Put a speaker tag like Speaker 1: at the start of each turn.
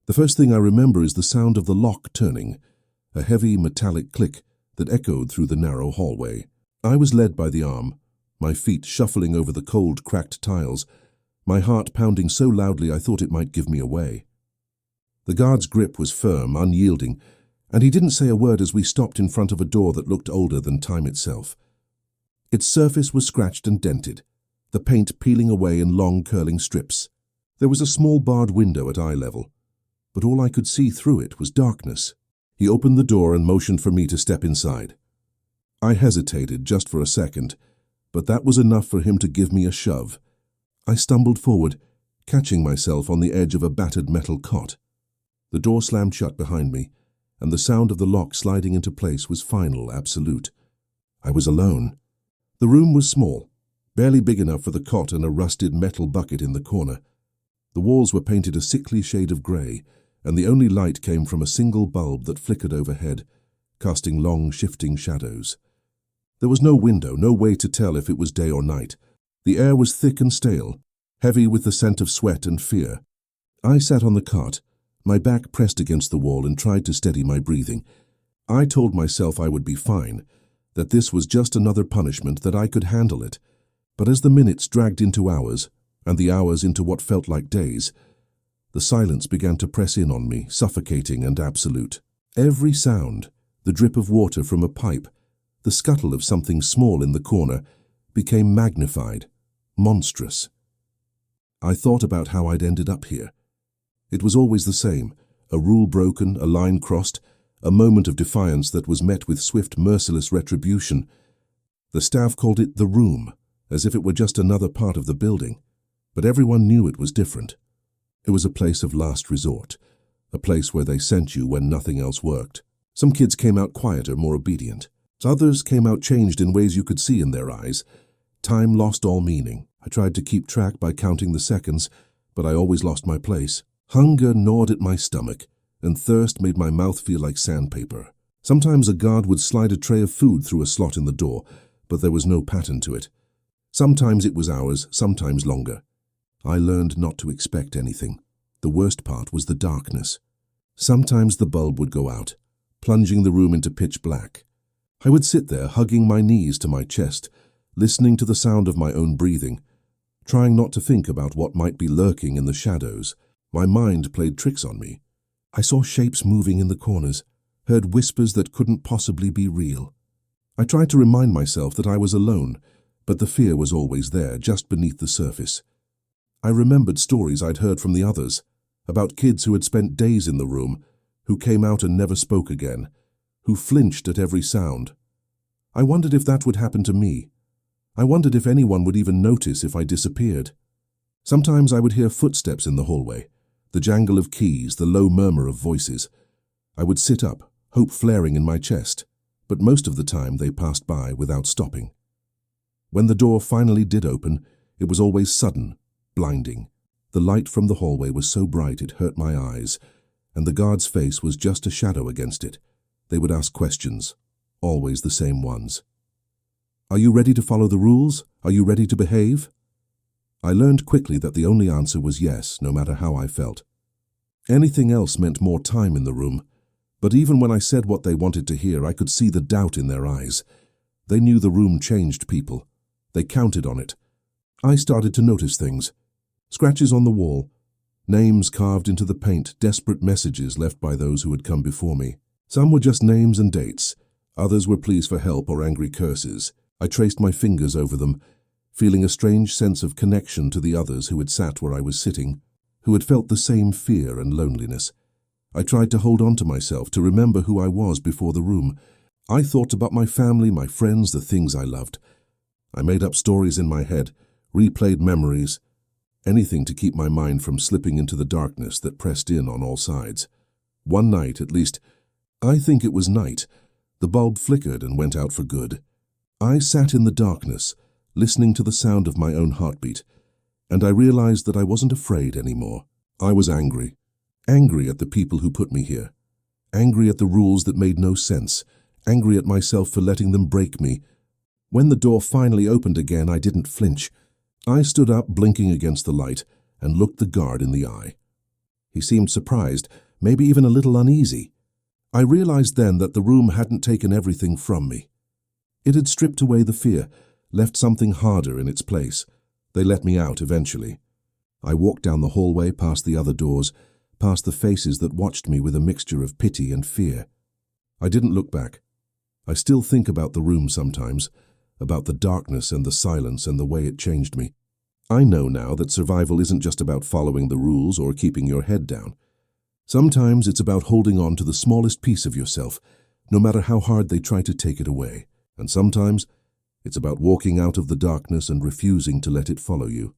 Speaker 1: The first thing I remember is the sound of the lock turning, a heavy metallic click that echoed through the narrow hallway. I was led by the arm, my feet shuffling over the cold, cracked tiles, my heart pounding so loudly I thought it might give me away. The guard's grip was firm, unyielding, and he didn't say a word as we stopped in front of a door that looked older than time itself. Its surface was scratched and dented, the paint peeling away in long, curling strips. There was a small barred window at eye level, but all I could see through it was darkness. He opened the door and motioned for me to step inside. I hesitated just for a second, but that was enough for him to give me a shove. I stumbled forward, catching myself on the edge of a battered metal cot. The door slammed shut behind me, and the sound of the lock sliding into place was final, absolute. I was alone. The room was small, barely big enough for the cot and a rusted metal bucket in the corner. The walls were painted a sickly shade of grey, and the only light came from a single bulb that flickered overhead, casting long, shifting shadows. There was no window, no way to tell if it was day or night. The air was thick and stale, heavy with the scent of sweat and fear. I sat on the cot, my back pressed against the wall, and tried to steady my breathing. I told myself I would be fine, that this was just another punishment, that I could handle it. But as the minutes dragged into hours, and the hours into what felt like days, the silence began to press in on me, suffocating and absolute. Every sound, the drip of water from a pipe, the scuttle of something small in the corner, became magnified, monstrous. I thought about how I'd ended up here. It was always the same, a rule broken, a line crossed, a moment of defiance that was met with swift, merciless retribution. The staff called it the room, as if it were just another part of the building, but everyone knew it was different. It was a place of last resort, a place where they sent you when nothing else worked. Some kids came out quieter, more obedient. Others came out changed in ways you could see in their eyes. Time lost all meaning. I tried to keep track by counting the seconds, but I always lost my place. Hunger gnawed at my stomach, and thirst made my mouth feel like sandpaper. Sometimes a guard would slide a tray of food through a slot in the door, but there was no pattern to it. Sometimes it was hours, sometimes longer. I learned not to expect anything. The worst part was the darkness. Sometimes the bulb would go out, plunging the room into pitch black. I would sit there, hugging my knees to my chest, listening to the sound of my own breathing, trying not to think about what might be lurking in the shadows. My mind played tricks on me. I saw shapes moving in the corners, heard whispers that couldn't possibly be real. I tried to remind myself that I was alone, but the fear was always there, just beneath the surface. I remembered stories I'd heard from the others, about kids who had spent days in the room, who came out and never spoke again, who flinched at every sound. I wondered if that would happen to me. I wondered if anyone would even notice if I disappeared. Sometimes I would hear footsteps in the hallway, the jangle of keys, the low murmur of voices. I would sit up, hope flaring in my chest, but most of the time they passed by without stopping. When the door finally did open, it was always sudden, blinding. The light from the hallway was so bright it hurt my eyes, and the guard's face was just a shadow against it. They would ask questions, always the same ones. "Are you ready to follow the rules? Are you ready to behave?" I learned quickly that the only answer was yes, no matter how I felt. Anything else meant more time in the room, but even when I said what they wanted to hear, I could see the doubt in their eyes. They knew the room changed people. They counted on it. I started to notice things. Scratches on the wall, names carved into the paint, desperate messages left by those who had come before me. Some were just names and dates. Others were pleas for help or angry curses. I traced my fingers over them, feeling a strange sense of connection to the others who had sat where I was sitting, who had felt the same fear and loneliness. I tried to hold on to myself, to remember who I was before the room. I thought about my family, my friends, the things I loved. I made up stories in my head, replayed memories, anything to keep my mind from slipping into the darkness that pressed in on all sides. One night, at least, I think it was night, the bulb flickered and went out for good. I sat in the darkness, listening to the sound of my own heartbeat, and I realized that I wasn't afraid anymore. I was angry. Angry at the people who put me here. Angry at the rules that made no sense. Angry at myself for letting them break me. When the door finally opened again, I didn't flinch. I stood up, blinking against the light, and looked the guard in the eye. He seemed surprised, maybe even a little uneasy. I realized then that the room hadn't taken everything from me. It had stripped away the fear, left something harder in its place. They let me out eventually. I walked down the hallway past the other doors, past the faces that watched me with a mixture of pity and fear. I didn't look back. I still think about the room sometimes, about the darkness and the silence and the way it changed me. I know now that survival isn't just about following the rules or keeping your head down. Sometimes it's about holding on to the smallest piece of yourself, no matter how hard they try to take it away. And sometimes it's about walking out of the darkness and refusing to let it follow you.